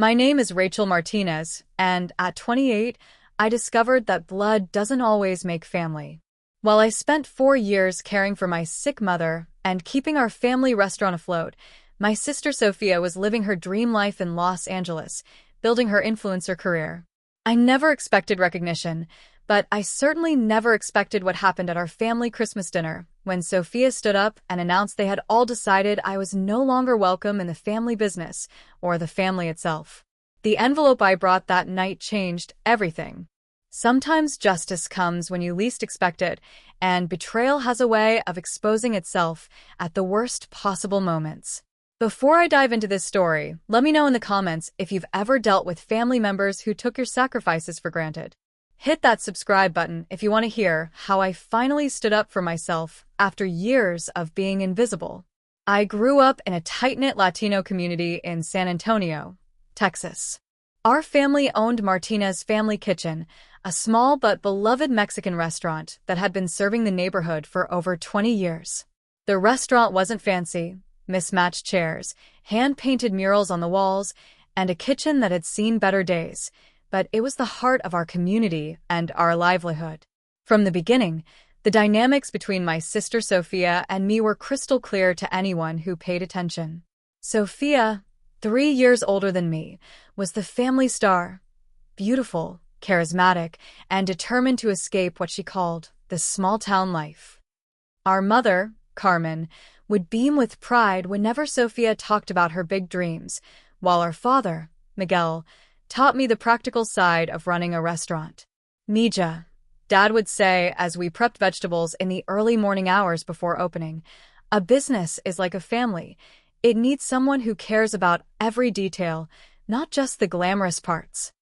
My name is Rachel Martinez, and at 28, I discovered that blood doesn't always make family. While I spent 4 years caring for my sick mother and keeping our family restaurant afloat, my sister Sofia was living her dream life in Los Angeles, building her influencer career. I never expected recognition, but I certainly never expected what happened at our family Christmas dinner, when Sofia stood up and announced they had all decided I was no longer welcome in the family business, or the family itself. The envelope I brought that night changed everything. Sometimes justice comes when you least expect it, and betrayal has a way of exposing itself at the worst possible moments. Before I dive into this story, let me know in the comments if you've ever dealt with family members who took your sacrifices for granted. Hit that subscribe button if you want to hear how I finally stood up for myself after years of being invisible. I grew up in a tight-knit Latino community in San Antonio, Texas. Our family owned Martinez Family Kitchen, a small but beloved Mexican restaurant that had been serving the neighborhood for over 20 years. The restaurant wasn't fancy, mismatched chairs, hand-painted murals on the walls, and a kitchen that had seen better days, but it was the heart of our community and our livelihood. From the beginning, the dynamics between my sister Sofia and me were crystal clear to anyone who paid attention. Sofia, 3 years older than me, was the family star, beautiful, charismatic, and determined to escape what she called the small-town life. Our mother, Carmen, would beam with pride whenever Sofia talked about her big dreams, while our father, Miguel, taught me the practical side of running a restaurant. Mija, Dad would say as we prepped vegetables in the early morning hours before opening, a business is like a family. It needs someone who cares about every detail, not just the glamorous parts.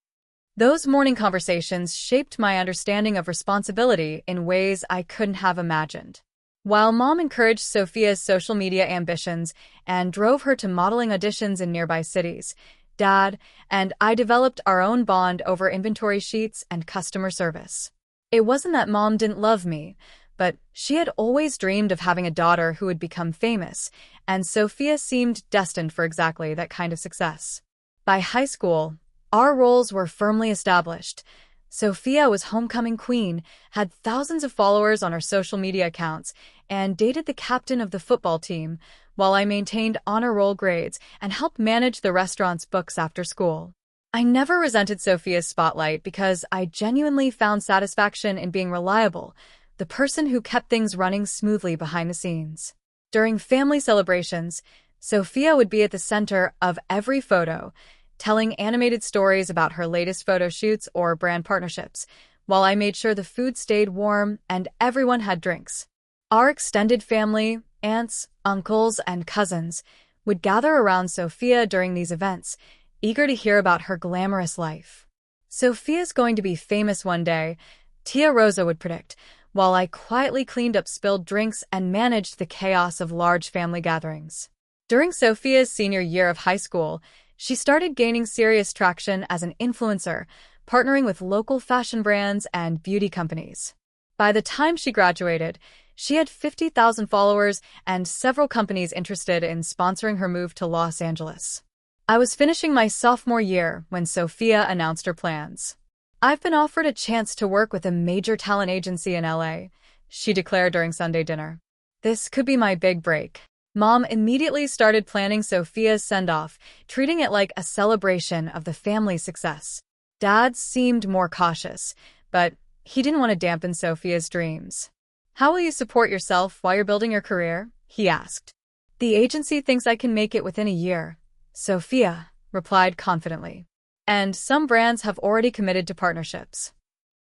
Those morning conversations shaped my understanding of responsibility in ways I couldn't have imagined. While Mom encouraged Sofia's social media ambitions and drove her to modeling auditions in nearby cities, Dad and I developed our own bond over inventory sheets and customer service. It wasn't that Mom didn't love me, but she had always dreamed of having a daughter who would become famous, and Sofia seemed destined for exactly that kind of success. By high school, our roles were firmly established. Sofia was homecoming queen, had thousands of followers on her social media accounts, and dated the captain of the football team, while I maintained honor roll grades and helped manage the restaurant's books after school. I never resented Sofia's spotlight because I genuinely found satisfaction in being reliable, the person who kept things running smoothly behind the scenes. During family celebrations, Sofia would be at the center of every photo, telling animated stories about her latest photo shoots or brand partnerships, while I made sure the food stayed warm and everyone had drinks. Our extended family, aunts, uncles, and cousins, would gather around Sofia during these events, eager to hear about her glamorous life. Sofia's going to be famous one day, Tia Rosa would predict, while I quietly cleaned up spilled drinks and managed the chaos of large family gatherings. During Sofia's senior year of high school, she started gaining serious traction as an influencer, partnering with local fashion brands and beauty companies. By the time she graduated, she had 50,000 followers and several companies interested in sponsoring her move to Los Angeles. I was finishing my sophomore year when Sofia announced her plans. "I've been offered a chance to work with a major talent agency in LA," she declared during Sunday dinner. "This could be my big break." Mom immediately started planning Sofia's send-off, treating it like a celebration of the family's success. Dad seemed more cautious, but he didn't want to dampen Sofia's dreams. "How will you support yourself while you're building your career?" he asked. "The agency thinks I can make it within a year," Sofia replied confidently. "And some brands have already committed to partnerships."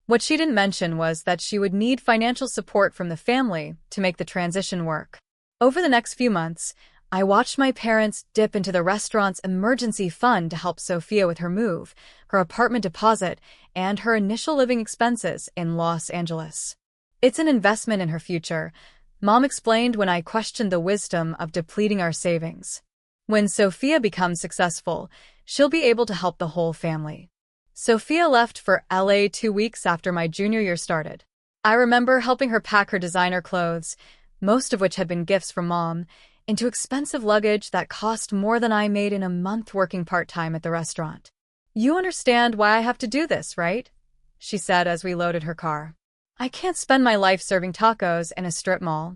What she didn't mention was that she would need financial support from the family to make the transition work. Over the next few months, I watched my parents dip into the restaurant's emergency fund to help Sofia with her move, her apartment deposit, and her initial living expenses in Los Angeles. "It's an investment in her future," Mom explained when I questioned the wisdom of depleting our savings. "When Sofia becomes successful, she'll be able to help the whole family." Sofia left for LA 2 weeks after my junior year started. I remember helping her pack her designer clothes, most of which had been gifts from Mom, into expensive luggage that cost more than I made in a month working part-time at the restaurant. "You understand why I have to do this, right?" she said as we loaded her car. "I can't spend my life serving tacos in a strip mall."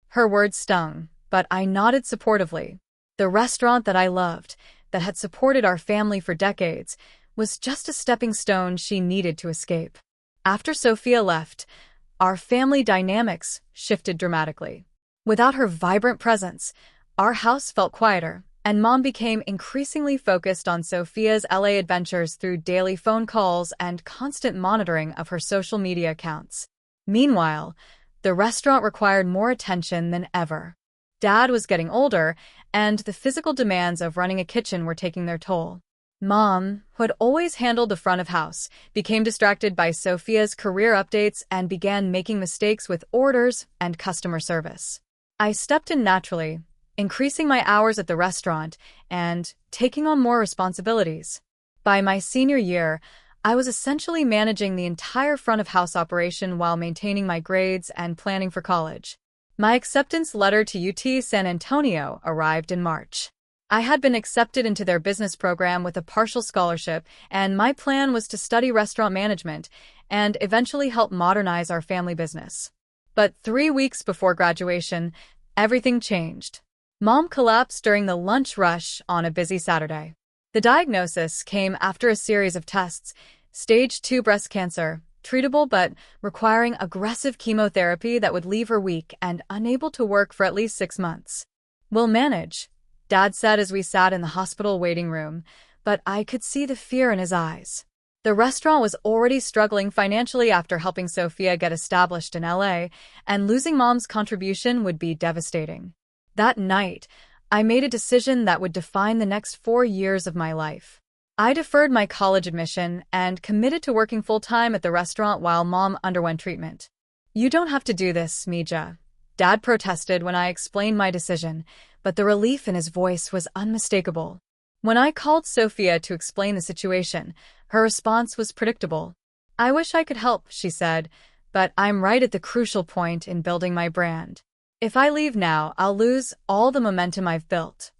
Her words stung, but I nodded supportively. The restaurant that I loved, that had supported our family for decades, was just a stepping stone she needed to escape. After Sofia left, our family dynamics shifted dramatically. Without her vibrant presence, our house felt quieter, and Mom became increasingly focused on Sofia's LA adventures through daily phone calls and constant monitoring of her social media accounts. Meanwhile, the restaurant required more attention than ever. Dad was getting older, and the physical demands of running a kitchen were taking their toll. Mom, who had always handled the front of house, became distracted by Sofia's career updates and began making mistakes with orders and customer service. I stepped in naturally, increasing my hours at the restaurant and taking on more responsibilities. By my senior year, I was essentially managing the entire front of house operation while maintaining my grades and planning for college. My acceptance letter to UT San Antonio arrived in March. I had been accepted into their business program with a partial scholarship, and my plan was to study restaurant management and eventually help modernize our family business. But 3 weeks before graduation, everything changed. Mom collapsed during the lunch rush on a busy Saturday. The diagnosis came after a series of tests: stage 2 breast cancer, treatable but requiring aggressive chemotherapy that would leave her weak and unable to work for at least 6 months. "We'll manage," Dad said as we sat in the hospital waiting room, but I could see the fear in his eyes. The restaurant was already struggling financially after helping Sofia get established in LA, and losing Mom's contribution would be devastating. That night, I made a decision that would define the next 4 years of my life. I deferred my college admission and committed to working full-time at the restaurant while Mom underwent treatment. "You don't have to do this, Mija," Dad protested when I explained my decision, but the relief in his voice was unmistakable. When I called Sofia to explain the situation, her response was predictable. "I wish I could help," she said, "but I'm right at the crucial point in building my brand. If I leave now, I'll lose all the momentum I've built."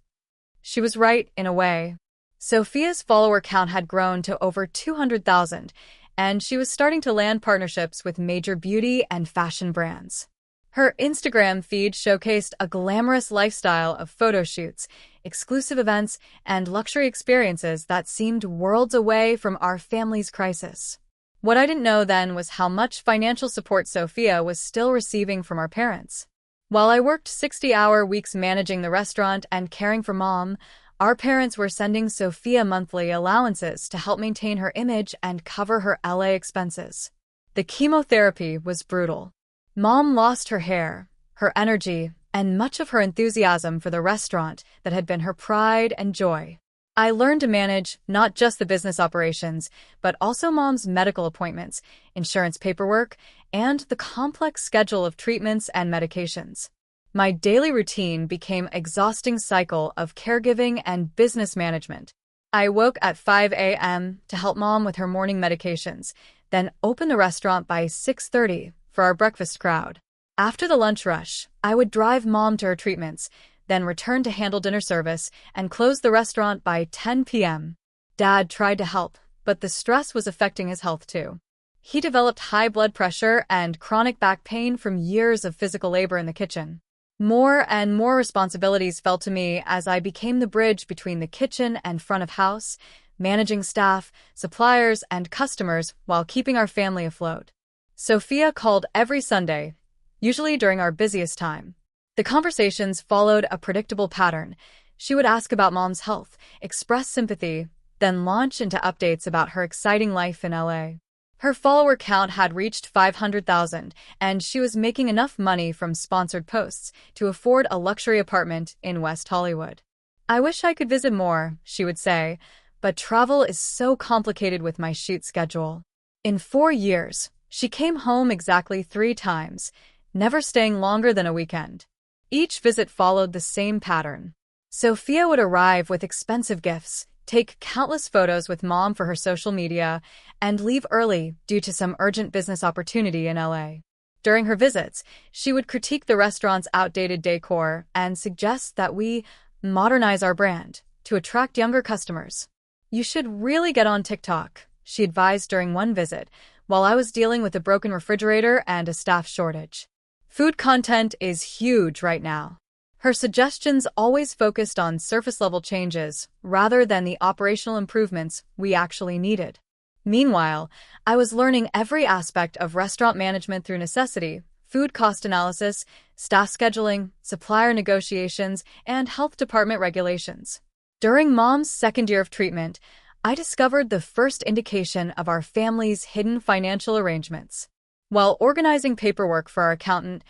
She was right, in a way. Sofia's follower count had grown to over 200,000, and she was starting to land partnerships with major beauty and fashion brands. Her Instagram feed showcased a glamorous lifestyle of photo shoots, exclusive events, and luxury experiences that seemed worlds away from our family's crisis. What I didn't know then was how much financial support Sofia was still receiving from our parents. While I worked 60-hour weeks managing the restaurant and caring for Mom, our parents were sending Sofia monthly allowances to help maintain her image and cover her LA expenses. The chemotherapy was brutal. Mom lost her hair, her energy, and much of her enthusiasm for the restaurant that had been her pride and joy. I learned to manage not just the business operations, but also Mom's medical appointments, insurance paperwork, and the complex schedule of treatments and medications. My daily routine became an exhausting cycle of caregiving and business management. I woke at 5 a.m. to help Mom with her morning medications, then open the restaurant by 6:30 for our breakfast crowd. After the lunch rush, I would drive Mom to her treatments, then return to handle dinner service and close the restaurant by 10 p.m. Dad tried to help, but the stress was affecting his health too. He developed high blood pressure and chronic back pain from years of physical labor in the kitchen. More and more responsibilities fell to me as I became the bridge between the kitchen and front of house, managing staff, suppliers, and customers while keeping our family afloat. Sofia called every Sunday, usually during our busiest time. The conversations followed a predictable pattern. She would ask about Mom's health, express sympathy, then launch into updates about her exciting life in LA. Her follower count had reached 500,000, and she was making enough money from sponsored posts to afford a luxury apartment in West Hollywood. "I wish I could visit more," she would say, "but travel is so complicated with my shoot schedule." In 4 years, she came home exactly 3 times, never staying longer than a weekend. Each visit followed the same pattern. Sofia would arrive with expensive gifts, take countless photos with Mom for her social media, and leave early due to some urgent business opportunity in LA. During her visits, she would critique the restaurant's outdated decor and suggest that we modernize our brand to attract younger customers. "You should really get on TikTok," she advised during one visit, while I was dealing with a broken refrigerator and a staff shortage. Food content is huge right now. Her suggestions always focused on surface-level changes rather than the operational improvements we actually needed. Meanwhile, I was learning every aspect of restaurant management through necessity: food cost analysis, staff scheduling, supplier negotiations, and health department regulations. During Mom's second year of treatment, I discovered the first indication of our family's hidden financial arrangements. While organizing paperwork for our accountant,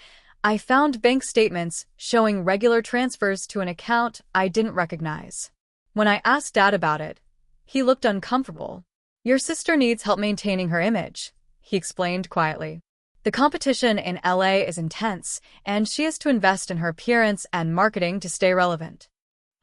I found bank statements showing regular transfers to an account I didn't recognize. When I asked Dad about it, he looked uncomfortable. "Your sister needs help maintaining her image," he explained quietly. "The competition in LA is intense, and she has to invest in her appearance and marketing to stay relevant."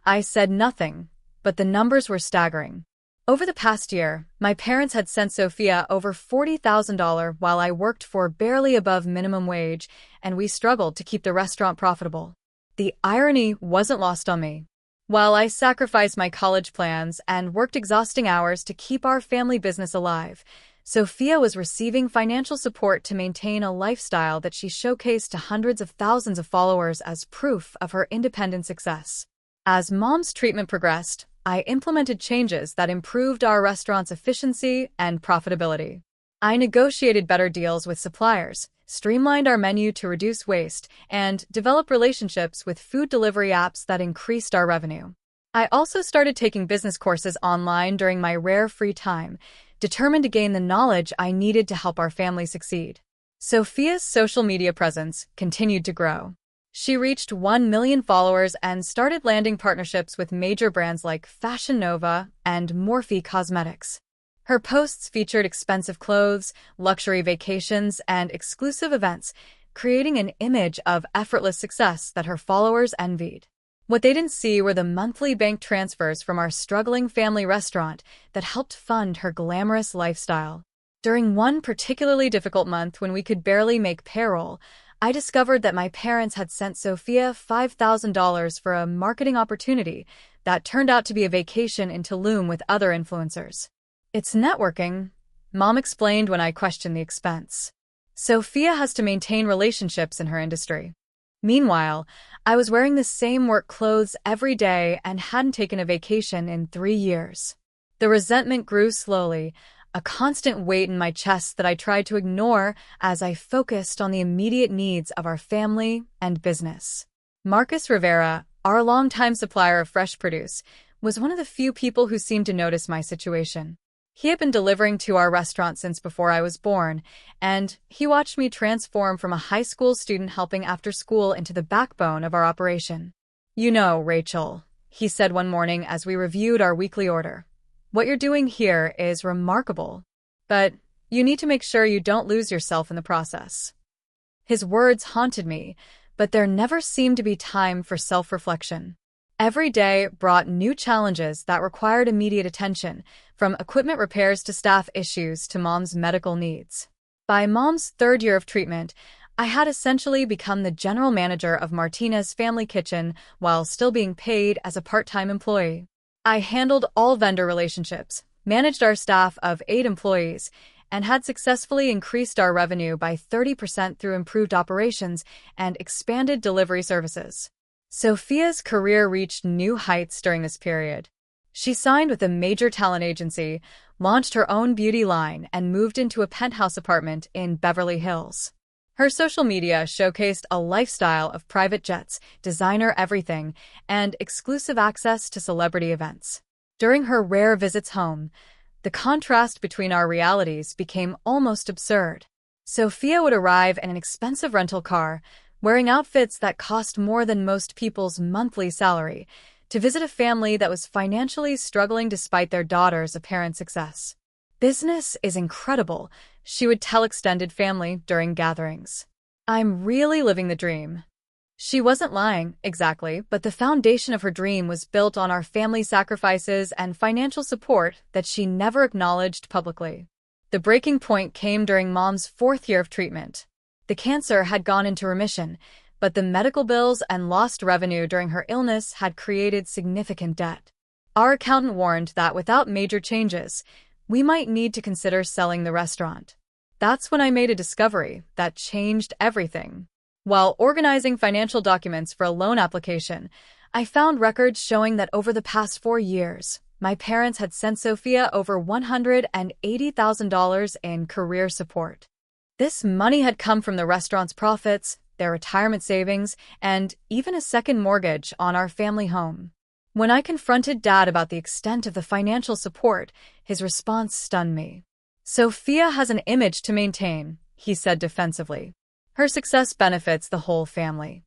I said nothing, but the numbers were staggering. Over the past year, my parents had sent Sofia over $40,000 while I worked for barely above minimum wage, and we struggled to keep the restaurant profitable. The irony wasn't lost on me. While I sacrificed my college plans and worked exhausting hours to keep our family business alive, Sofia was receiving financial support to maintain a lifestyle that she showcased to hundreds of thousands of followers as proof of her independent success. As Mom's treatment progressed, I implemented changes that improved our restaurant's efficiency and profitability. I negotiated better deals with suppliers, streamlined our menu to reduce waste, and developed relationships with food delivery apps that increased our revenue. I also started taking business courses online during my rare free time, determined to gain the knowledge I needed to help our family succeed. Sofia's social media presence continued to grow. She reached 1 million followers and started landing partnerships with major brands like Fashion Nova and Morphe Cosmetics. Her posts featured expensive clothes, luxury vacations, and exclusive events, creating an image of effortless success that her followers envied. What they didn't see were the monthly bank transfers from our struggling family restaurant that helped fund her glamorous lifestyle. During one particularly difficult month when we could barely make payroll, I discovered that my parents had sent Sofia $5,000 for a marketing opportunity that turned out to be a vacation in Tulum with other influencers. "It's networking," Mom explained when I questioned the expense. "Sofia has to maintain relationships in her industry." Meanwhile, I was wearing the same work clothes every day and hadn't taken a vacation in 3 years. The resentment grew slowly, a constant weight in my chest that I tried to ignore as I focused on the immediate needs of our family and business. Marcus Rivera, our longtime supplier of fresh produce, was one of the few people who seemed to notice my situation. He had been delivering to our restaurant since before I was born, and he watched me transform from a high school student helping after school into the backbone of our operation. "You know, Rachel," he said one morning as we reviewed our weekly order, "what you're doing here is remarkable, but you need to make sure you don't lose yourself in the process." His words haunted me, but there never seemed to be time for self-reflection. Every day brought new challenges that required immediate attention, from equipment repairs to staff issues to Mom's medical needs. By Mom's third year of treatment, I had essentially become the general manager of Martinez's family kitchen while still being paid as a part-time employee. I handled all vendor relationships, managed our staff of 8 employees, and had successfully increased our revenue by 30% through improved operations and expanded delivery services. Sofia's career reached new heights during this period. She signed with a major talent agency, launched her own beauty line, and moved into a penthouse apartment in Beverly Hills. Her social media showcased a lifestyle of private jets, designer everything, and exclusive access to celebrity events. During her rare visits home, the contrast between our realities became almost absurd. Sofia would arrive in an expensive rental car, wearing outfits that cost more than most people's monthly salary, to visit a family that was financially struggling despite their daughter's apparent success. "Business is incredible," she would tell extended family during gatherings. "I'm really living the dream." She wasn't lying, exactly, but the foundation of her dream was built on our family sacrifices and financial support that she never acknowledged publicly. The breaking point came during Mom's 4th year of treatment. The cancer had gone into remission, but the medical bills and lost revenue during her illness had created significant debt. Our accountant warned that without major changes, we might need to consider selling the restaurant. That's when I made a discovery that changed everything. While organizing financial documents for a loan application, I found records showing that over the past 4 years, my parents had sent Sofia over $180,000 in career support. This money had come from the restaurant's profits, their retirement savings, and even a second mortgage on our family home. When I confronted Dad about the extent of the financial support, his response stunned me. "Sofia has an image to maintain," he said defensively. "Her success benefits the whole family."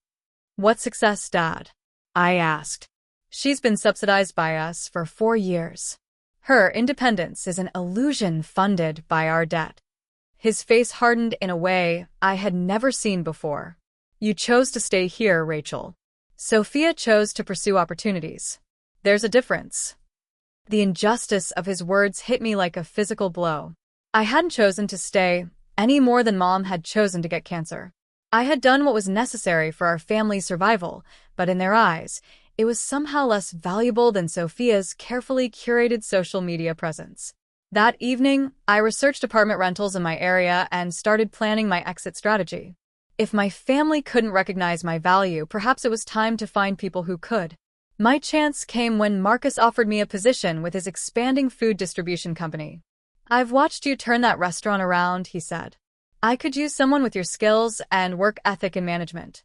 "What success, Dad?" I asked. "She's been subsidized by us for 4 years. Her independence is an illusion funded by our debt." His face hardened in a way I had never seen before. "You chose to stay here, Rachel. Sofia chose to pursue opportunities. There's a difference." The injustice of his words hit me like a physical blow. I hadn't chosen to stay any more than Mom had chosen to get cancer. I had done what was necessary for our family's survival, but in their eyes, it was somehow less valuable than Sofia's carefully curated social media presence. That evening, I researched apartment rentals in my area and started planning my exit strategy. If my family couldn't recognize my value, perhaps it was time to find people who could. My chance came when Marcus offered me a position with his expanding food distribution company. "I've watched you turn that restaurant around," he said. "I could use someone with your skills and work ethic in management."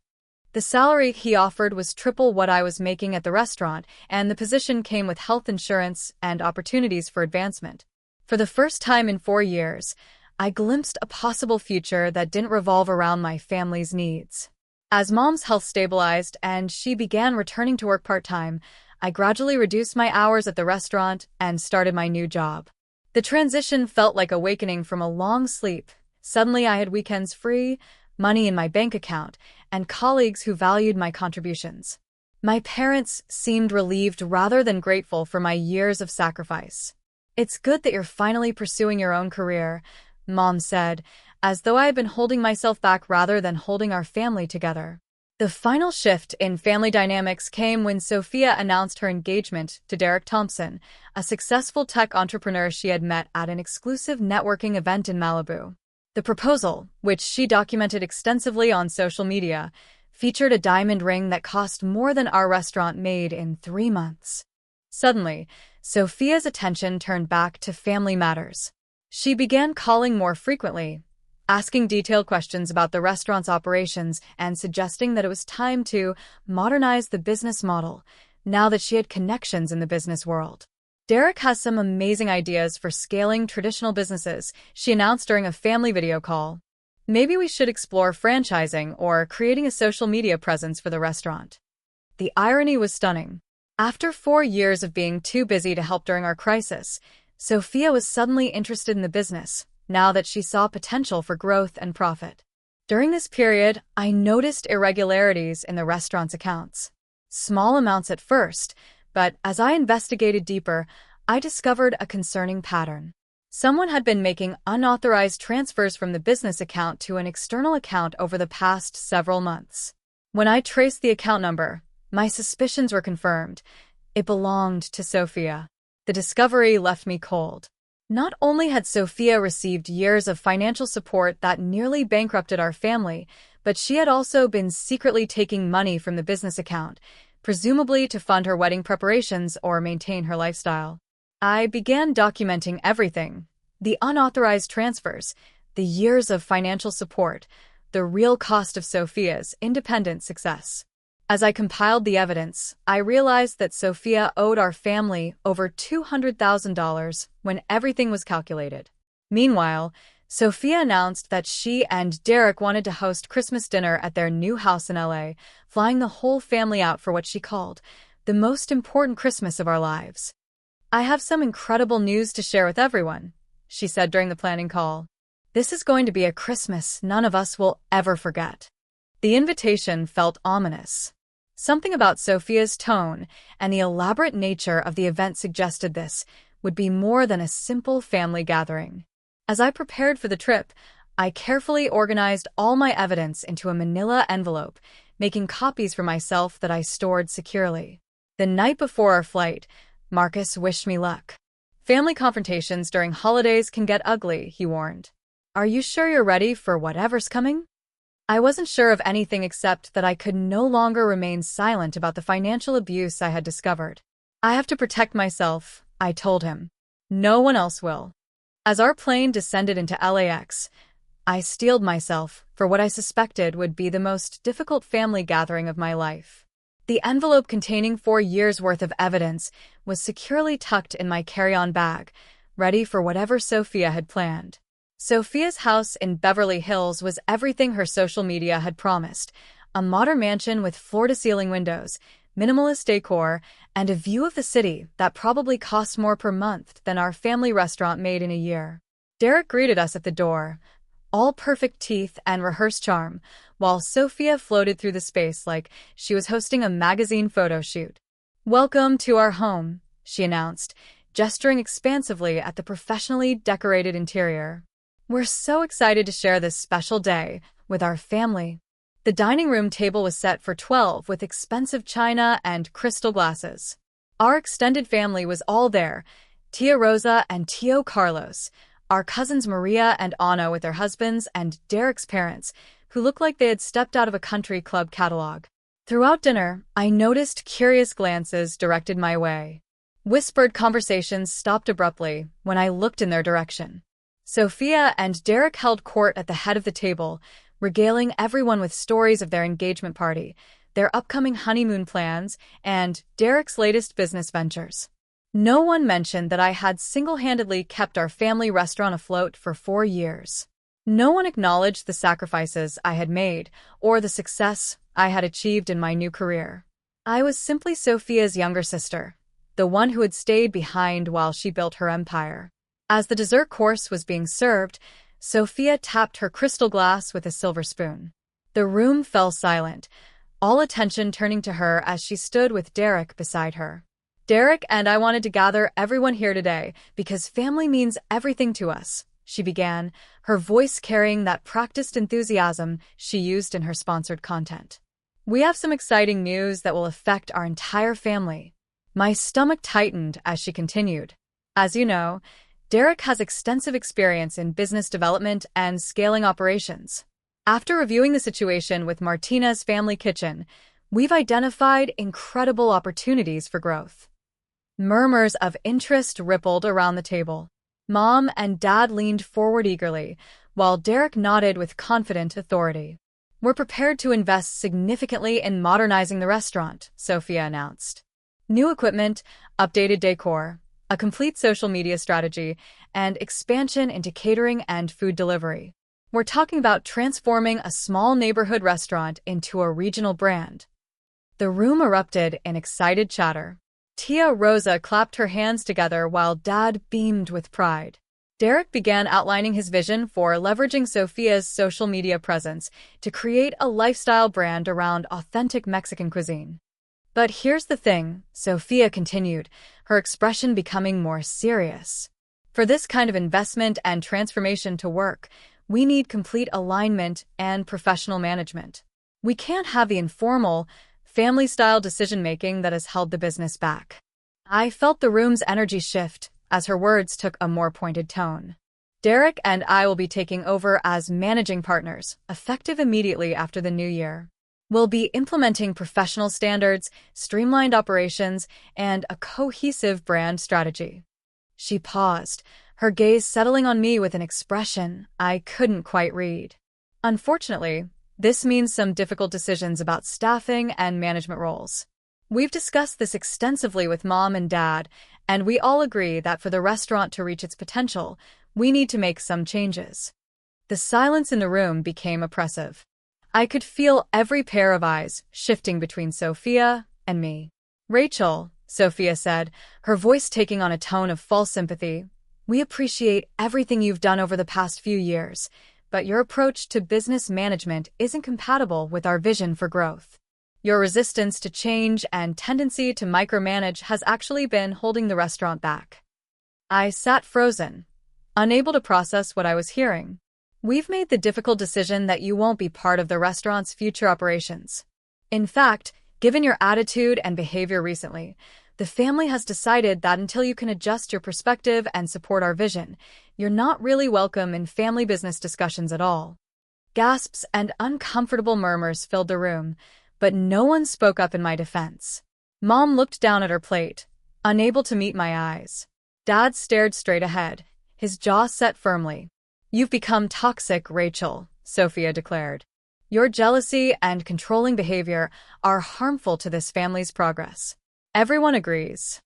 The salary he offered was triple what I was making at the restaurant, and the position came with health insurance and opportunities for advancement. For the first time in 4 years, I glimpsed a possible future that didn't revolve around my family's needs. As Mom's health stabilized and she began returning to work part-time, I gradually reduced my hours at the restaurant and started my new job. The transition felt like awakening from a long sleep. Suddenly I had weekends free, money in my bank account, and colleagues who valued my contributions. My parents seemed relieved rather than grateful for my years of sacrifice. "It's good that you're finally pursuing your own career," Mom said, as though I had been holding myself back rather than holding our family together. The final shift in family dynamics came when Sofia announced her engagement to Derek Thompson, a successful tech entrepreneur she had met at an exclusive networking event in Malibu. The proposal, which she documented extensively on social media, featured a diamond ring that cost more than our restaurant made in 3 months. Suddenly, Sofia's attention turned back to family matters. She began calling more frequently, asking detailed questions about the restaurant's operations and suggesting that it was time to modernize the business model, now that she had connections in the business world. "Derek has some amazing ideas for scaling traditional businesses," she announced during a family video call. "Maybe we should explore franchising or creating a social media presence for the restaurant." The irony was stunning. After 4 years of being too busy to help during our crisis, Sofia was suddenly interested in the business, now that she saw potential for growth and profit. During this period, I noticed irregularities in the restaurant's accounts. Small amounts at first, but as I investigated deeper, I discovered a concerning pattern. Someone had been making unauthorized transfers from the business account to an external account over the past several months. When I traced the account number, my suspicions were confirmed. It belonged to Sofia. The discovery left me cold. Not only had Sofia received years of financial support that nearly bankrupted our family, but she had also been secretly taking money from the business account, presumably to fund her wedding preparations or maintain her lifestyle. I began documenting everything: the unauthorized transfers, the years of financial support, the real cost of Sofia's independent success. As I compiled the evidence, I realized that Sofia owed our family over $200,000 when everything was calculated. Meanwhile, Sofia announced that she and Derek wanted to host Christmas dinner at their new house in LA, flying the whole family out for what she called the most important Christmas of our lives. "I have some incredible news to share with everyone," she said during the planning call. "This is going to be a Christmas none of us will ever forget." The invitation felt ominous. Something about Sofia's tone and the elaborate nature of the event suggested this would be more than a simple family gathering. As I prepared for the trip, I carefully organized all my evidence into a manila envelope, making copies for myself that I stored securely. The night before our flight, Marcus wished me luck. Family confrontations during holidays can get ugly, he warned. Are you sure you're ready for whatever's coming? I wasn't sure of anything except that I could no longer remain silent about the financial abuse I had discovered. I have to protect myself, I told him. No one else will. As our plane descended into LAX, I steeled myself for what I suspected would be the most difficult family gathering of my life. The envelope containing 4 years' worth of evidence was securely tucked in my carry-on bag, ready for whatever Sofia had planned. Sofia's house in Beverly Hills was everything her social media had promised: a modern mansion with floor-to-ceiling windows, minimalist decor, and a view of the city that probably cost more per month than our family restaurant made in a year. Derek greeted us at the door, all perfect teeth and rehearsed charm, while Sofia floated through the space like she was hosting a magazine photo shoot. Welcome to our home, she announced, gesturing expansively at the professionally decorated interior. We're so excited to share this special day with our family. The dining room table was set for 12 with expensive china and crystal glasses. Our extended family was all there: Tia Rosa and Tio Carlos, our cousins Maria and Anna with their husbands, and Derek's parents, who looked like they had stepped out of a country club catalog. Throughout dinner, I noticed curious glances directed my way. Whispered conversations stopped abruptly when I looked in their direction. Sofia and Derek held court at the head of the table, regaling everyone with stories of their engagement party, their upcoming honeymoon plans, and Derek's latest business ventures. No one mentioned that I had single-handedly kept our family restaurant afloat for 4 years. No one acknowledged the sacrifices I had made or the success I had achieved in my new career. I was simply Sofia's younger sister, the one who had stayed behind while she built her empire. As the dessert course was being served, Sofia tapped her crystal glass with a silver spoon. The room fell silent, all attention turning to her as she stood with Derek beside her. Derek and I wanted to gather everyone here today because family means everything to us, she began, her voice carrying that practiced enthusiasm she used in her sponsored content. We have some exciting news that will affect our entire family. My stomach tightened as she continued. As you know, Derek has extensive experience in business development and scaling operations. After reviewing the situation with Martina's family kitchen, we've identified incredible opportunities for growth. Murmurs of interest rippled around the table. Mom and Dad leaned forward eagerly, while Derek nodded with confident authority. We're prepared to invest significantly in modernizing the restaurant, Sofia announced. New equipment, updated decor, a complete social media strategy, and expansion into catering and food delivery. We're talking about transforming a small neighborhood restaurant into a regional brand. The room erupted in excited chatter. Tia Rosa clapped her hands together while Dad beamed with pride. Derek began outlining his vision for leveraging Sofia's social media presence to create a lifestyle brand around authentic Mexican cuisine. But here's the thing, Sofia continued, her expression becoming more serious. For this kind of investment and transformation to work, we need complete alignment and professional management. We can't have the informal, family-style decision-making that has held the business back. I felt the room's energy shift as her words took a more pointed tone. Derek and I will be taking over as managing partners, effective immediately after the new year. We'll be implementing professional standards, streamlined operations, and a cohesive brand strategy. She paused, her gaze settling on me with an expression I couldn't quite read. Unfortunately, this means some difficult decisions about staffing and management roles. We've discussed this extensively with Mom and Dad, and we all agree that for the restaurant to reach its potential, we need to make some changes. The silence in the room became oppressive. I could feel every pair of eyes shifting between Sofia and me. Rachel, Sofia said, her voice taking on a tone of false sympathy, we appreciate everything you've done over the past few years, but your approach to business management isn't compatible with our vision for growth. Your resistance to change and tendency to micromanage has actually been holding the restaurant back. I sat frozen, unable to process what I was hearing. We've made the difficult decision that you won't be part of the restaurant's future operations. In fact, given your attitude and behavior recently, the family has decided that until you can adjust your perspective and support our vision, you're not really welcome in family business discussions at all. Gasps and uncomfortable murmurs filled the room, but no one spoke up in my defense. Mom looked down at her plate, unable to meet my eyes. Dad stared straight ahead, his jaw set firmly. "You've become toxic, Rachel," Sofia declared. "Your jealousy and controlling behavior are harmful to this family's progress." Everyone agrees.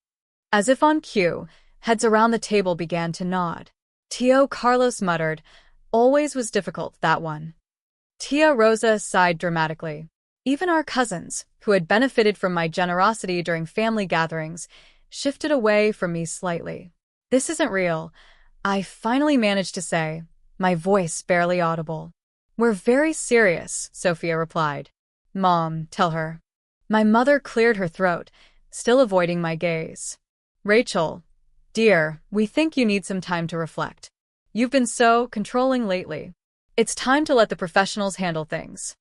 As if on cue, heads around the table began to nod. Tio Carlos muttered, "Always was difficult, that one." Tia Rosa sighed dramatically. Even our cousins, who had benefited from my generosity during family gatherings, shifted away from me slightly. "This isn't real," I finally managed to say, my voice barely audible. "We're very serious," Sofia replied. "Mom, tell her." My mother cleared her throat, still avoiding my gaze. "Rachel, dear, we think you need some time to reflect. You've been so controlling lately. It's time to let the professionals handle things."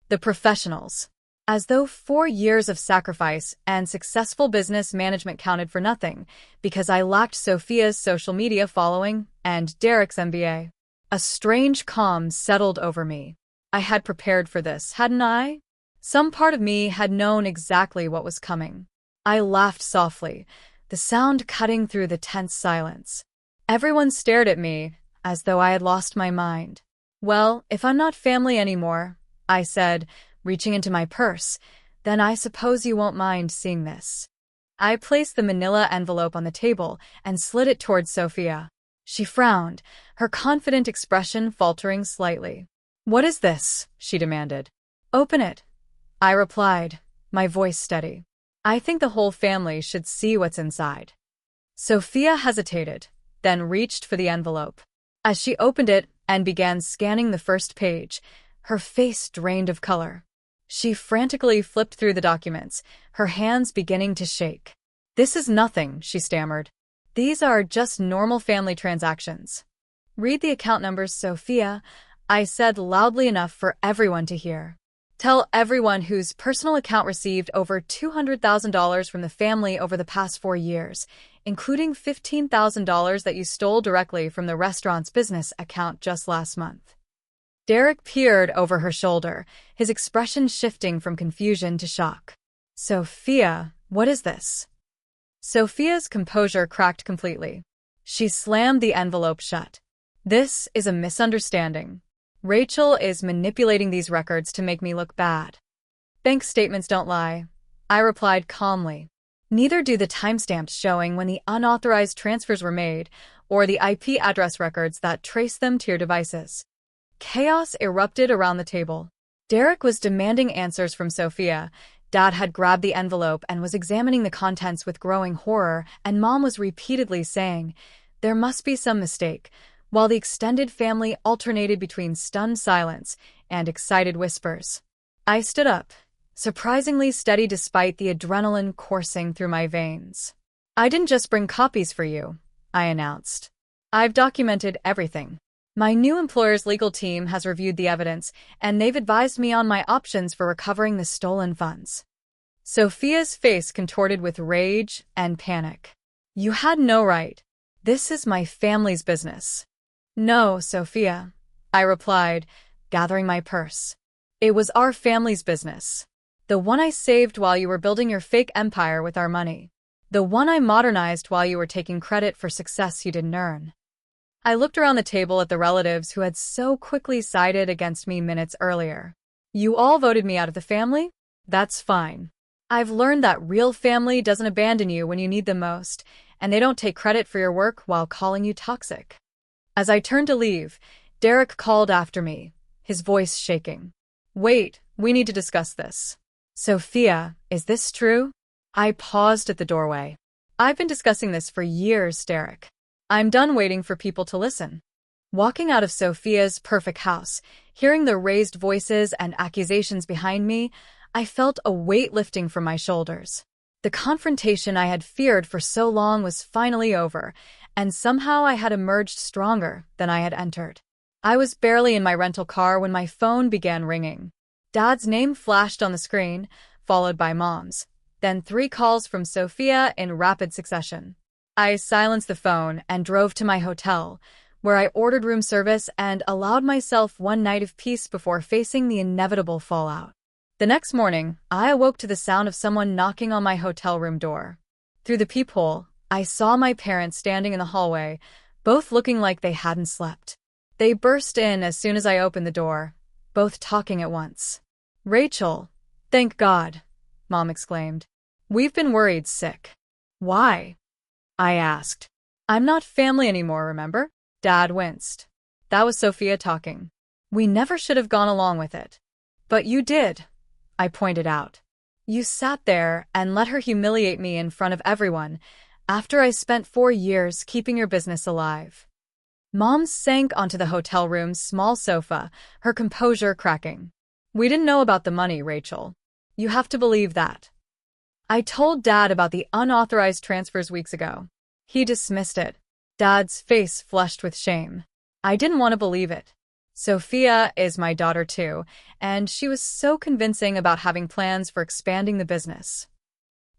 The professionals. As though 4 years of sacrifice and successful business management counted for nothing, because I lacked Sofia's social media following and Derek's MBA. A strange calm settled over me. I had prepared for this, hadn't I? Some part of me had known exactly what was coming. I laughed softly, the sound cutting through the tense silence. Everyone stared at me, as though I had lost my mind. "Well, if I'm not family anymore," I said, reaching into my purse, "then I suppose you won't mind seeing this." I placed the manila envelope on the table and slid it towards Sofia. She frowned, her confident expression faltering slightly. "What is this?" she demanded. "Open it," I replied, my voice steady. "I think the whole family should see what's inside." Sofia hesitated, then reached for the envelope. As she opened it and began scanning the first page, her face drained of color. She frantically flipped through the documents, her hands beginning to shake. "This is nothing," she stammered. "These are just normal family transactions." "Read the account numbers, Sofia," I said loudly enough for everyone to hear. "Tell everyone whose personal account received over $200,000 from the family over the past 4 years, including $15,000 that you stole directly from the restaurant's business account just last month." Derek peered over her shoulder, his expression shifting from confusion to shock. "Sofia, what is this?" Sofia's composure cracked completely. She slammed the envelope shut. "This is a misunderstanding. Rachel is manipulating these records to make me look bad." "Bank statements don't lie," I replied calmly. "Neither do the timestamps showing when the unauthorized transfers were made, or the IP address records that trace them to your devices." Chaos erupted around the table. Derek was demanding answers from Sofia. Dad had grabbed the envelope and was examining the contents with growing horror, and Mom was repeatedly saying, "There must be some mistake," while the extended family alternated between stunned silence and excited whispers. I stood up, surprisingly steady despite the adrenaline coursing through my veins. "I didn't just bring copies for you," I announced. "I've documented everything. My new employer's legal team has reviewed the evidence, and they've advised me on my options for recovering the stolen funds." Sofia's face contorted with rage and panic. "You had no right. This is my family's business." "No, Sofia," I replied, gathering my purse. "It was our family's business. The one I saved while you were building your fake empire with our money. The one I modernized while you were taking credit for success you didn't earn." I looked around the table at the relatives who had so quickly sided against me minutes earlier. "You all voted me out of the family? That's fine. I've learned that real family doesn't abandon you when you need them most, and they don't take credit for your work while calling you toxic." As I turned to leave, Derek called after me, his voice shaking. "Wait, we need to discuss this." "Sofia, is this true?" I paused at the doorway. "I've been discussing this for years, Derek. I'm done waiting for people to listen." Walking out of Sofia's perfect house, hearing the raised voices and accusations behind me, I felt a weight lifting from my shoulders. The confrontation I had feared for so long was finally over, and somehow I had emerged stronger than I had entered. I was barely in my rental car when my phone began ringing. Dad's name flashed on the screen, followed by Mom's, then 3 calls from Sofia in rapid succession. I silenced the phone and drove to my hotel, where I ordered room service and allowed myself one night of peace before facing the inevitable fallout. The next morning, I awoke to the sound of someone knocking on my hotel room door. Through the peephole, I saw my parents standing in the hallway, both looking like they hadn't slept. They burst in as soon as I opened the door, both talking at once. "Rachel, thank God," Mom exclaimed. "We've been worried sick." "Why?" I asked. "I'm not family anymore, remember?" Dad winced. That was Sofia talking. "We never should have gone along with it." "But you did," I pointed out. "You sat there and let her humiliate me in front of everyone, after I spent 4 years keeping your business alive." Mom sank onto the hotel room's small sofa, her composure cracking. "We didn't know about the money, Rachel. You have to believe that." I told Dad about the unauthorized transfers weeks ago. He dismissed it. Dad's face flushed with shame. I didn't want to believe it. Sofia is my daughter too, and she was so convincing about having plans for expanding the business.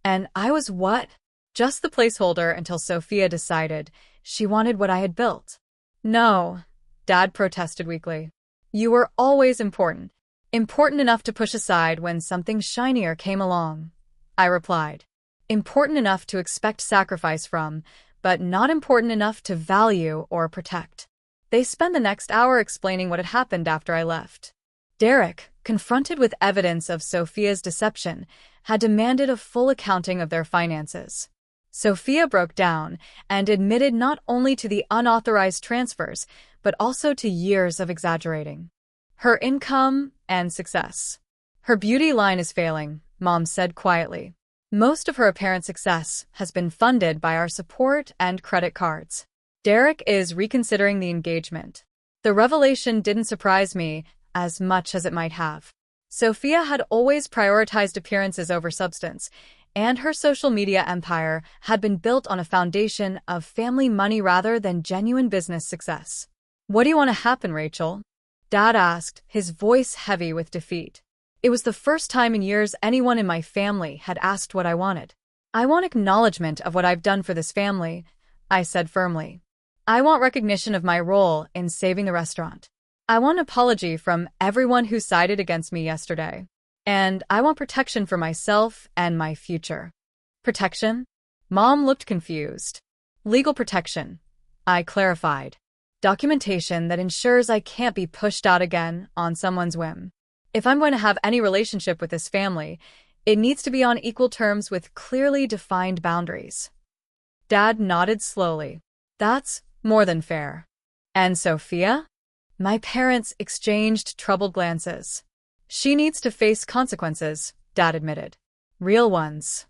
And I was what? Just the placeholder until Sofia decided she wanted what I had built. "No," Dad protested weakly. "You were always important. Important enough to push aside when something shinier came along," I replied. "Important enough to expect sacrifice from, but not important enough to value or protect." They spent the next hour explaining what had happened after I left. Derek, confronted with evidence of Sofia's deception, had demanded a full accounting of their finances. Sofia broke down and admitted not only to the unauthorized transfers, but also to years of exaggerating. Her income and success. "Her beauty line is failing," Mom said quietly. "Most of her apparent success has been funded by our support and credit cards." Derek is reconsidering the engagement. The revelation didn't surprise me as much as it might have. Sofia had always prioritized appearances over substance, and her social media empire had been built on a foundation of family money rather than genuine business success. "What do you want to happen, Rachel?" Dad asked, his voice heavy with defeat. It was the first time in years anyone in my family had asked what I wanted. "I want acknowledgement of what I've done for this family," I said firmly. "I want recognition of my role in saving the restaurant. I want an apology from everyone who sided against me yesterday. And I want protection for myself and my future." "Protection?" Mom looked confused. "Legal protection," I clarified. "Documentation that ensures I can't be pushed out again on someone's whim. If I'm going to have any relationship with this family, it needs to be on equal terms with clearly defined boundaries." Dad nodded slowly. "That's more than fair." "And Sofia?" My parents exchanged troubled glances. "She needs to face consequences," Dad admitted. "Real ones."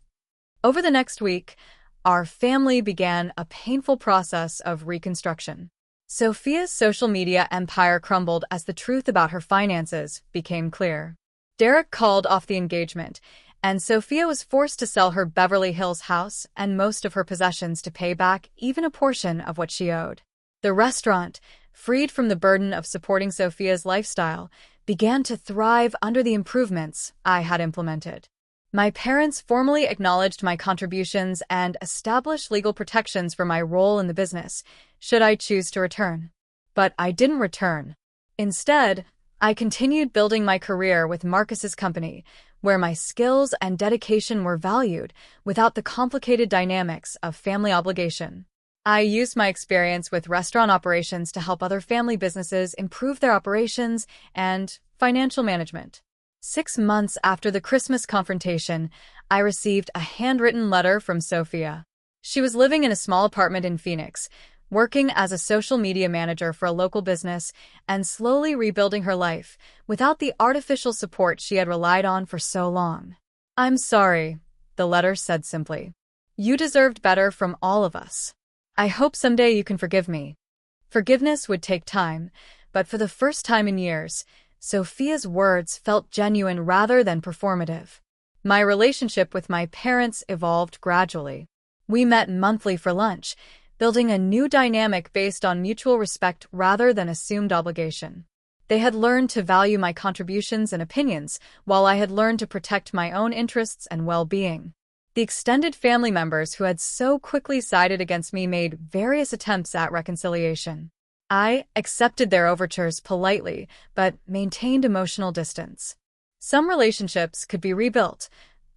Over the next week, our family began a painful process of reconstruction. Sofia's social media empire crumbled as the truth about her finances became clear. Derek called off the engagement, and Sofia was forced to sell her Beverly Hills house and most of her possessions to pay back even a portion of what she owed. The restaurant, freed from the burden of supporting Sofia's lifestyle, began to thrive under the improvements I had implemented. My parents formally acknowledged my contributions and established legal protections for my role in the business, should I choose to return. But I didn't return. Instead, I continued building my career with Marcus's company, where my skills and dedication were valued without the complicated dynamics of family obligation. I used my experience with restaurant operations to help other family businesses improve their operations and financial management. 6 months after the Christmas confrontation, I received a handwritten letter from Sofia. She was living in a small apartment in Phoenix, working as a social media manager for a local business and slowly rebuilding her life without the artificial support she had relied on for so long. "I'm sorry," the letter said simply. "You deserved better from all of us. I hope someday you can forgive me." Forgiveness would take time, but for the first time in years, Sofia's words felt genuine rather than performative. My relationship with my parents evolved gradually. We met monthly for lunch, building a new dynamic based on mutual respect rather than assumed obligation. They had learned to value my contributions and opinions, while I had learned to protect my own interests and well-being. The extended family members who had so quickly sided against me made various attempts at reconciliation. I accepted their overtures politely, but maintained emotional distance. Some relationships could be rebuilt.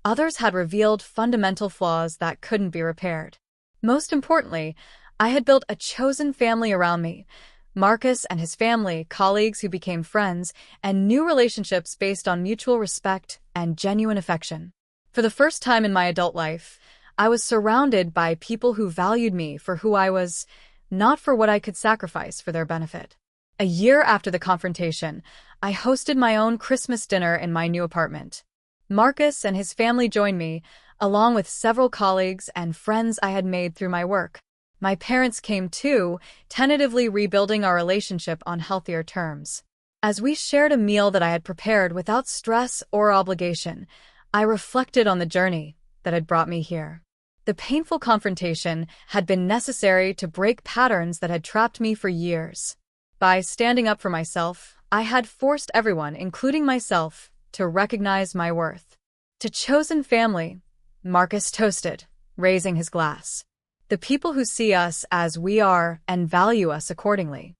Others had revealed fundamental flaws that couldn't be repaired. Most importantly, I had built a chosen family around me. Marcus and his family, colleagues who became friends, and new relationships based on mutual respect and genuine affection. For the first time in my adult life, I was surrounded by people who valued me for who I was, not for what I could sacrifice for their benefit. A year after the confrontation, I hosted my own Christmas dinner in my new apartment. Marcus and his family joined me, along with several colleagues and friends I had made through my work. My parents came too, tentatively rebuilding our relationship on healthier terms. As we shared a meal that I had prepared without stress or obligation, I reflected on the journey that had brought me here. The painful confrontation had been necessary to break patterns that had trapped me for years. By standing up for myself, I had forced everyone, including myself, to recognize my worth. To chosen family, Marcus toasted, raising his glass. The people who see us as we are and value us accordingly.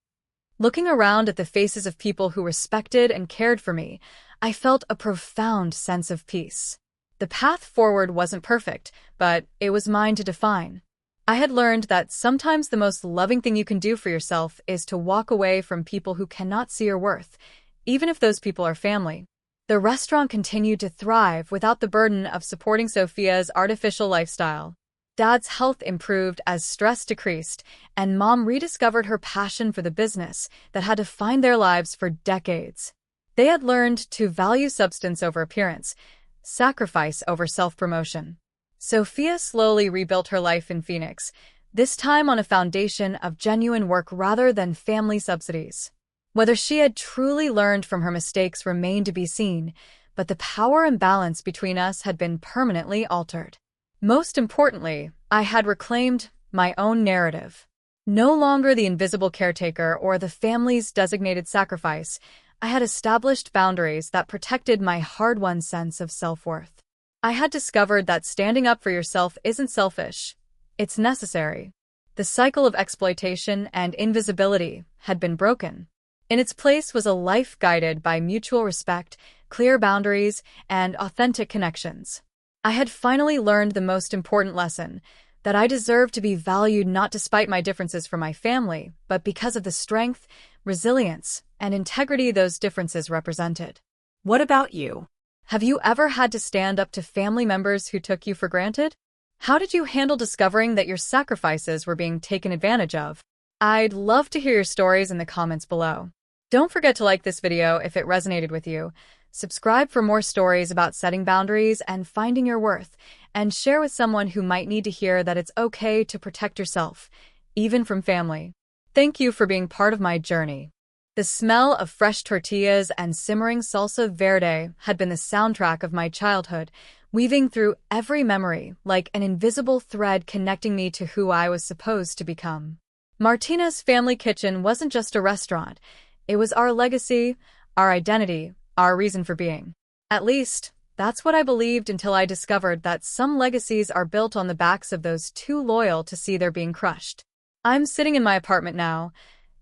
Looking around at the faces of people who respected and cared for me, I felt a profound sense of peace. The path forward wasn't perfect, but it was mine to define. I had learned that sometimes the most loving thing you can do for yourself is to walk away from people who cannot see your worth, even if those people are family. The restaurant continued to thrive without the burden of supporting Sofia's artificial lifestyle. Dad's health improved as stress decreased, and Mom rediscovered her passion for the business that had defined their lives for decades. They had learned to value substance over appearance, sacrifice over self-promotion. Sofia slowly rebuilt her life in Phoenix, this time on a foundation of genuine work rather than family subsidies. Whether she had truly learned from her mistakes remained to be seen, but the power imbalance between us had been permanently altered. Most importantly, I had reclaimed my own narrative. No longer the invisible caretaker or the family's designated sacrifice, I had established boundaries that protected my hard-won sense of self-worth. I had discovered that standing up for yourself isn't selfish, it's necessary. The cycle of exploitation and invisibility had been broken. In its place was a life guided by mutual respect, clear boundaries, and authentic connections. I had finally learned the most important lesson, that I deserved to be valued not despite my differences from my family, but because of the strength, resilience, and integrity those differences represented. What about you? Have you ever had to stand up to family members who took you for granted? How did you handle discovering that your sacrifices were being taken advantage of? I'd love to hear your stories in the comments below. Don't forget to like this video if it resonated with you. Subscribe for more stories about setting boundaries and finding your worth, and share with someone who might need to hear that it's okay to protect yourself, even from family. Thank you for being part of my journey. The smell of fresh tortillas and simmering salsa verde had been the soundtrack of my childhood, weaving through every memory like an invisible thread connecting me to who I was supposed to become. Martina's family kitchen wasn't just a restaurant. It was our legacy, our identity, our reason for being. At least, that's what I believed until I discovered that some legacies are built on the backs of those too loyal to see they're being crushed. I'm sitting in my apartment now,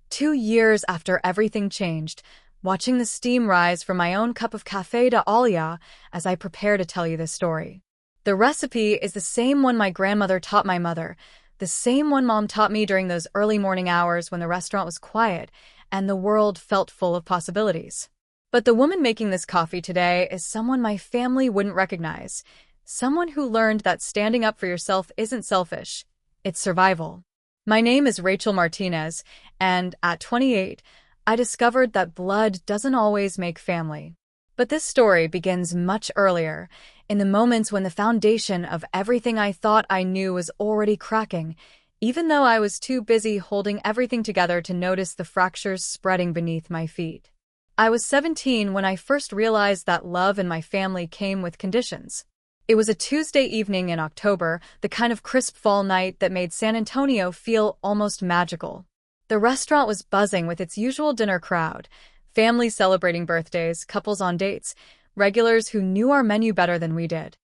2 years after everything changed, watching the steam rise from my own cup of café de olla as I prepare to tell you this story. The recipe is the same one my grandmother taught my mother, the same one Mom taught me during those early morning hours when the restaurant was quiet and the world felt full of possibilities. But the woman making this coffee today is someone my family wouldn't recognize, someone who learned that standing up for yourself isn't selfish, it's survival. My name is Rachel Martinez, and at 28, I discovered that blood doesn't always make family. But this story begins much earlier, in the moments when the foundation of everything I thought I knew was already cracking, even though I was too busy holding everything together to notice the fractures spreading beneath my feet. I was 17 when I first realized that love in my family came with conditions. It was a Tuesday evening in October, the kind of crisp fall night that made San Antonio feel almost magical. The restaurant was buzzing with its usual dinner crowd, families celebrating birthdays, couples on dates, regulars who knew our menu better than we did.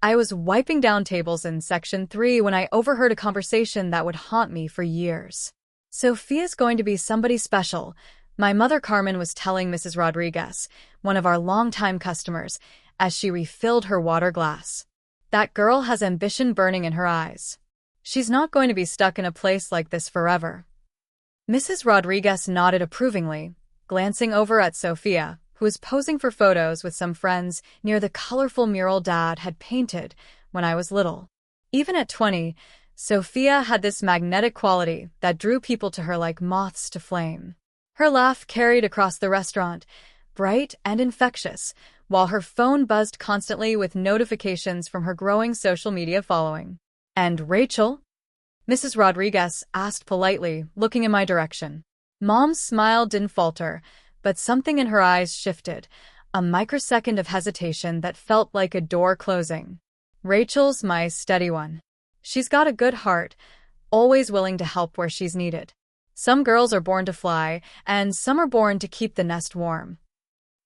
I was wiping down tables in Section 3 when I overheard a conversation that would haunt me for years. "Sofia's going to be somebody special," my mother Carmen was telling Mrs. Rodriguez, one of our longtime customers, as she refilled her water glass. "That girl has ambition burning in her eyes. She's not going to be stuck in a place like this forever." Mrs. Rodriguez nodded approvingly, glancing over at Sofia, who was posing for photos with some friends near the colorful mural Dad had painted when I was little. Even at 20, Sofia had this magnetic quality that drew people to her like moths to flame. Her laugh carried across the restaurant, bright and infectious, while her phone buzzed constantly with notifications from her growing social media following. "And Rachel?" Mrs. Rodriguez asked politely, looking in my direction. Mom's smile didn't falter, but something in her eyes shifted, a microsecond of hesitation that felt like a door closing. "Rachel's my steady one. She's got a good heart, always willing to help where she's needed. Some girls are born to fly, and some are born to keep the nest warm."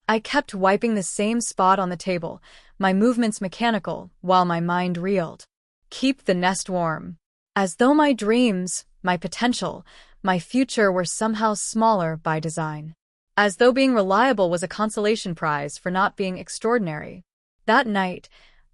I kept wiping the same spot on the table, my movements mechanical, while my mind reeled. Keep the nest warm. As though my dreams, my potential, my future were somehow smaller by design. As though being reliable was a consolation prize for not being extraordinary. That night,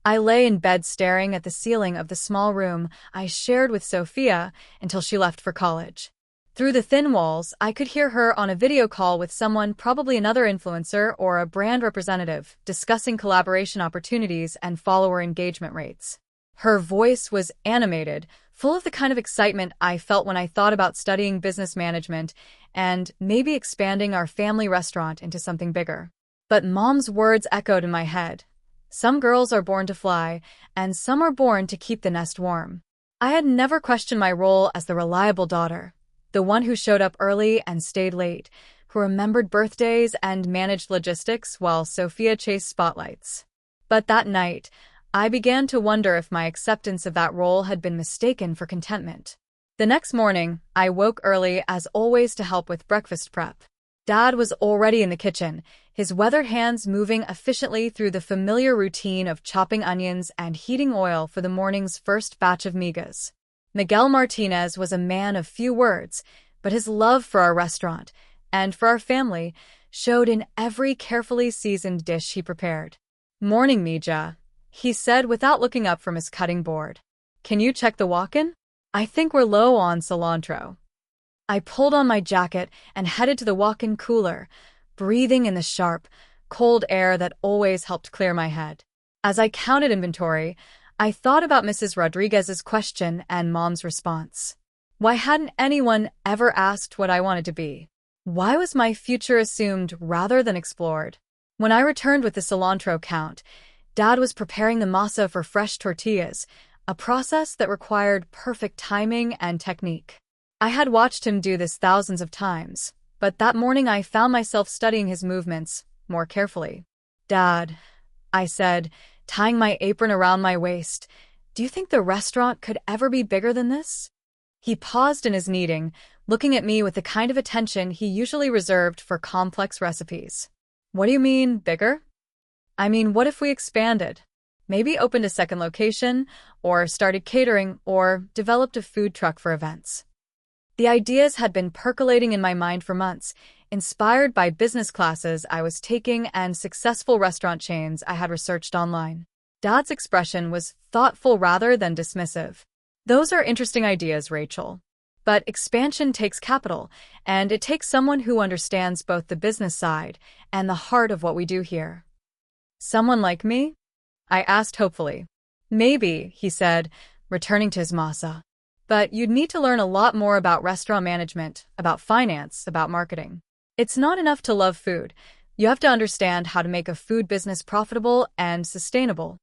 I lay in bed staring at the ceiling of the small room I shared with Sofia until she left for college. Through the thin walls, I could hear her on a video call with someone, probably another influencer or a brand representative, discussing collaboration opportunities and follower engagement rates. Her voice was animated, full of the kind of excitement I felt when I thought about studying business management and maybe expanding our family restaurant into something bigger. But Mom's words echoed in my head. Some girls are born to fly, and some are born to keep the nest warm. I had never questioned my role as the reliable daughter, the one who showed up early and stayed late, who remembered birthdays and managed logistics while Sofia chased spotlights. But that night, I began to wonder if my acceptance of that role had been mistaken for contentment. The next morning, I woke early as always to help with breakfast prep. Dad was already in the kitchen, his weathered hands moving efficiently through the familiar routine of chopping onions and heating oil for the morning's first batch of migas. Miguel Martinez was a man of few words, but his love for our restaurant and for our family showed in every carefully seasoned dish he prepared. "Morning, Mija," he said without looking up from his cutting board. "Can you check the walk-in? I think we're low on cilantro." I pulled on my jacket and headed to the walk-in cooler, breathing in the sharp, cold air that always helped clear my head. As I counted inventory, I thought about Mrs. Rodriguez's question and Mom's response. Why hadn't anyone ever asked what I wanted to be? Why was my future assumed rather than explored? When I returned with the cilantro count, Dad was preparing the masa for fresh tortillas, a process that required perfect timing and technique. I had watched him do this thousands of times, but that morning I found myself studying his movements more carefully. "Dad," I said, tying my apron around my waist, "do you think the restaurant could ever be bigger than this?" He paused in his kneading, looking at me with the kind of attention he usually reserved for complex recipes. "What do you mean, bigger?" "I mean, what if we expanded? Maybe opened a second location, or started catering, or developed a food truck for events." The ideas had been percolating in my mind for months, inspired by business classes I was taking and successful restaurant chains I had researched online. Dad's expression was thoughtful rather than dismissive. "Those are interesting ideas, Rachel. But expansion takes capital, and it takes someone who understands both the business side and the heart of what we do here." "Someone like me?" I asked hopefully. "Maybe," he said, returning to his masa. "But you'd need to learn a lot more about restaurant management, about finance, about marketing. It's not enough to love food. You have to understand how to make a food business profitable and sustainable."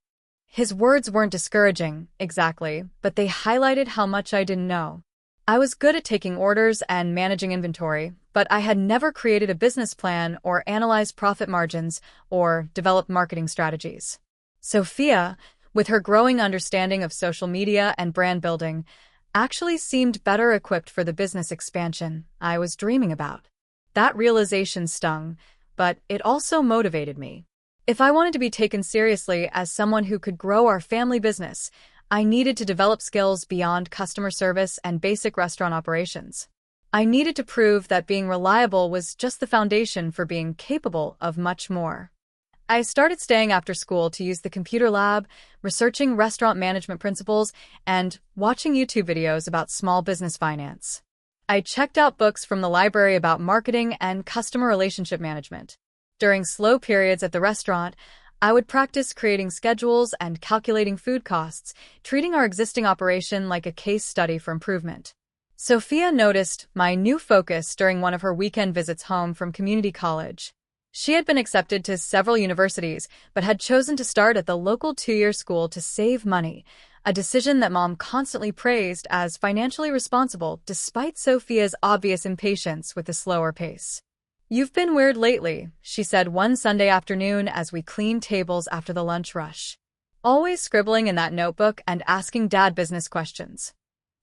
His words weren't discouraging, exactly, but they highlighted how much I didn't know. I was good at taking orders and managing inventory, but I had never created a business plan or analyzed profit margins or developed marketing strategies. Sofia, with her growing understanding of social media and brand building, actually seemed better equipped for the business expansion I was dreaming about. That realization stung, but it also motivated me. If I wanted to be taken seriously as someone who could grow our family business, I needed to develop skills beyond customer service and basic restaurant operations. I needed to prove that being reliable was just the foundation for being capable of much more. I started staying after school to use the computer lab, researching restaurant management principles, and watching YouTube videos about small business finance. I checked out books from the library about marketing and customer relationship management. During slow periods at the restaurant, I would practice creating schedules and calculating food costs, treating our existing operation like a case study for improvement. Sofia noticed my new focus during one of her weekend visits home from community college. She had been accepted to several universities, but had chosen to start at the local 2-year school to save money, a decision that Mom constantly praised as financially responsible despite Sofia's obvious impatience with the slower pace. "You've been weird lately," she said one Sunday afternoon as we cleaned tables after the lunch rush. "Always scribbling in that notebook and asking Dad business questions."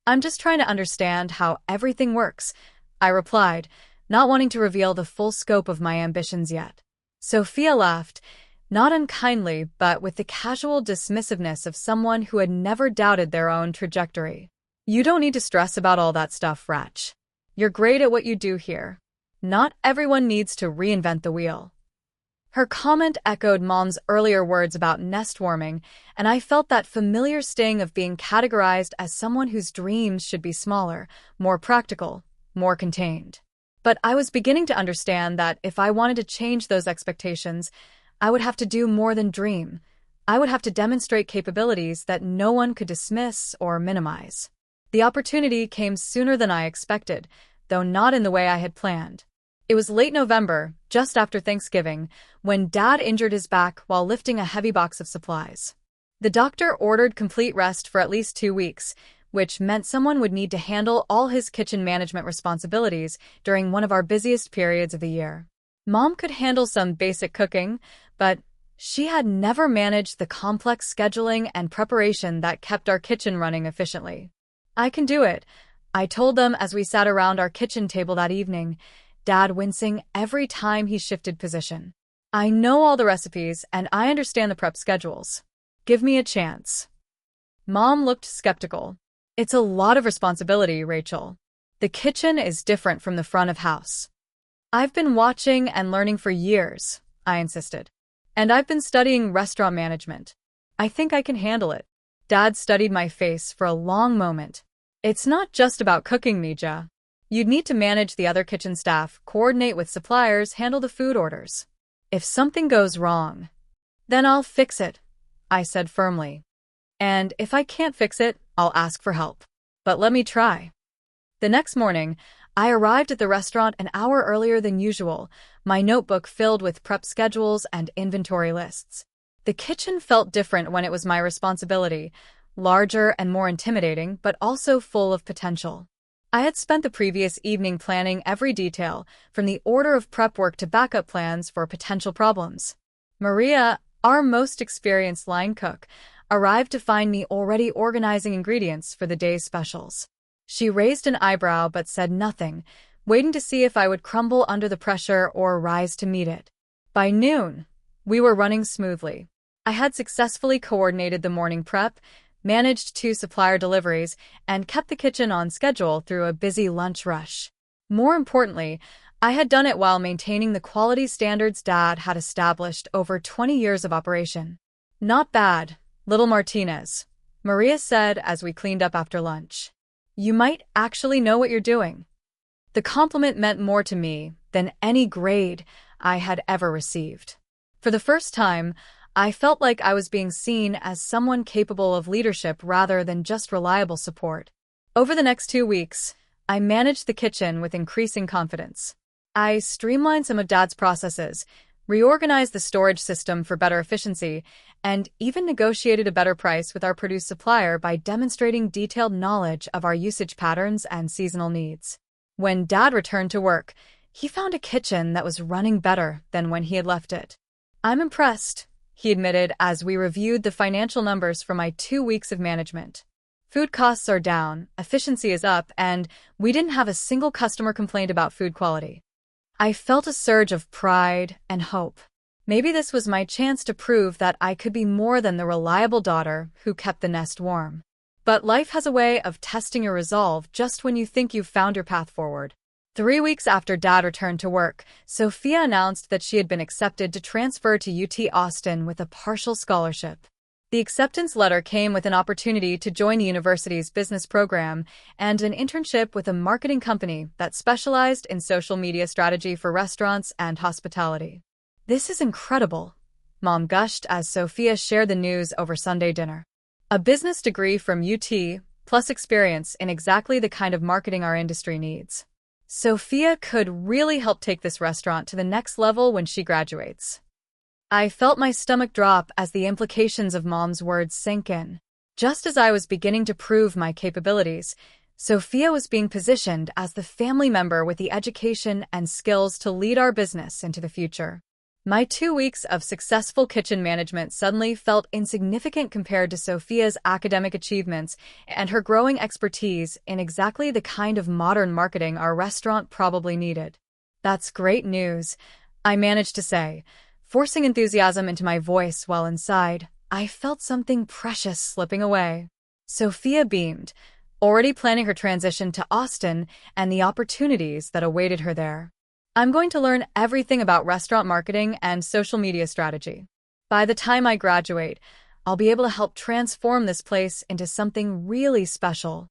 "I'm just trying to understand how everything works," I replied, not wanting to reveal the full scope of my ambitions yet. Sofia laughed, not unkindly, but with the casual dismissiveness of someone who had never doubted their own trajectory. "You don't need to stress about all that stuff, Ratch. You're great at what you do here. Not everyone needs to reinvent the wheel." Her comment echoed Mom's earlier words about nest warming, and I felt that familiar sting of being categorized as someone whose dreams should be smaller, more practical, more contained. But I was beginning to understand that if I wanted to change those expectations, I would have to do more than dream. I would have to demonstrate capabilities that no one could dismiss or minimize. The opportunity came sooner than I expected, though not in the way I had planned. It was late November, just after Thanksgiving, when Dad injured his back while lifting a heavy box of supplies. The doctor ordered complete rest for at least 2 weeks, which meant someone would need to handle all his kitchen management responsibilities during one of our busiest periods of the year. Mom could handle some basic cooking, but she had never managed the complex scheduling and preparation that kept our kitchen running efficiently. "I can do it," I told them as we sat around our kitchen table that evening, Dad wincing every time he shifted position. "I know all the recipes and I understand the prep schedules. Give me a chance." Mom looked skeptical. "It's a lot of responsibility, Rachel. The kitchen is different from the front of house." "I've been watching and learning for years," I insisted. "And I've been studying restaurant management. I think I can handle it." Dad studied my face for a long moment. "It's not just about cooking, Mija. You'd need to manage the other kitchen staff, coordinate with suppliers, handle the food orders. If something goes wrong, then I'll fix it," I said firmly. "And if I can't fix it, I'll ask for help. But let me try." The next morning, I arrived at the restaurant an hour earlier than usual, my notebook filled with prep schedules and inventory lists. The kitchen felt different when it was my responsibility, larger and more intimidating, but also full of potential. I had spent the previous evening planning every detail, from the order of prep work to backup plans for potential problems. Maria, our most experienced line cook, arrived to find me already organizing ingredients for the day's specials. She raised an eyebrow but said nothing, waiting to see if I would crumble under the pressure or rise to meet it. By noon, we were running smoothly. I had successfully coordinated the morning prep, managed 2 supplier deliveries, and kept the kitchen on schedule through a busy lunch rush. More importantly, I had done it while maintaining the quality standards Dad had established over 20 years of operation. "Not bad, little Martinez," Maria said as we cleaned up after lunch. "You might actually know what you're doing." The compliment meant more to me than any grade I had ever received. For the first time, I felt like I was being seen as someone capable of leadership rather than just reliable support. Over the next 2 weeks, I managed the kitchen with increasing confidence. I streamlined some of Dad's processes, reorganized the storage system for better efficiency, and even negotiated a better price with our produce supplier by demonstrating detailed knowledge of our usage patterns and seasonal needs. When Dad returned to work, he found a kitchen that was running better than when he had left it. "I'm impressed," he admitted as we reviewed the financial numbers from my 2 weeks of management. Food costs are down, efficiency is up, and we didn't have a single customer complaint about food quality. I felt a surge of pride and hope. Maybe this was my chance to prove that I could be more than the reliable daughter who kept the nest warm. But life has a way of testing your resolve just when you think you've found your path forward. 3 weeks after Dad returned to work, Sofia announced that she had been accepted to transfer to UT Austin with a partial scholarship. The acceptance letter came with an opportunity to join the university's business program and an internship with a marketing company that specialized in social media strategy for restaurants and hospitality. "This is incredible," Mom gushed as Sofia shared the news over Sunday dinner. "A business degree from UT, plus experience in exactly the kind of marketing our industry needs. Sofia could really help take this restaurant to the next level when she graduates." I felt my stomach drop as the implications of Mom's words sank in. Just as I was beginning to prove my capabilities, Sofia was being positioned as the family member with the education and skills to lead our business into the future. My 2 weeks of successful kitchen management suddenly felt insignificant compared to Sofia's academic achievements and her growing expertise in exactly the kind of modern marketing our restaurant probably needed. "That's great news," I managed to say, forcing enthusiasm into my voice while inside, I felt something precious slipping away. Sofia beamed, already planning her transition to Austin and the opportunities that awaited her there. "I'm going to learn everything about restaurant marketing and social media strategy. By the time I graduate, I'll be able to help transform this place into something really special."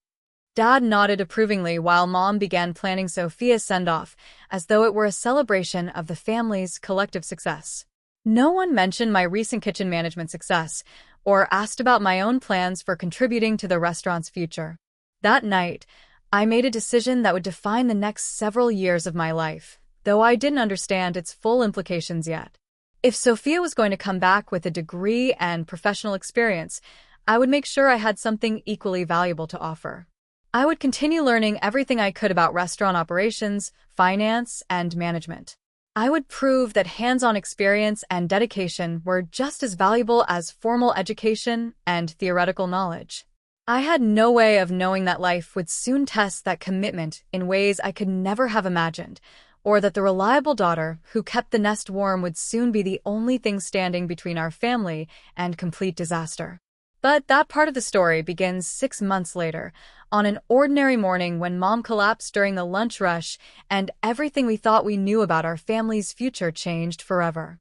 Dad nodded approvingly while Mom began planning Sofia's send-off, as though it were a celebration of the family's collective success. No one mentioned my recent kitchen management success or asked about my own plans for contributing to the restaurant's future. That night, I made a decision that would define the next several years of my life, though I didn't understand its full implications yet. If Sofia was going to come back with a degree and professional experience, I would make sure I had something equally valuable to offer. I would continue learning everything I could about restaurant operations, finance, and management. I would prove that hands-on experience and dedication were just as valuable as formal education and theoretical knowledge. I had no way of knowing that life would soon test that commitment in ways I could never have imagined, or that the reliable daughter who kept the nest warm would soon be the only thing standing between our family and complete disaster. But that part of the story begins 6 months later, on an ordinary morning when Mom collapsed during the lunch rush and everything we thought we knew about our family's future changed forever.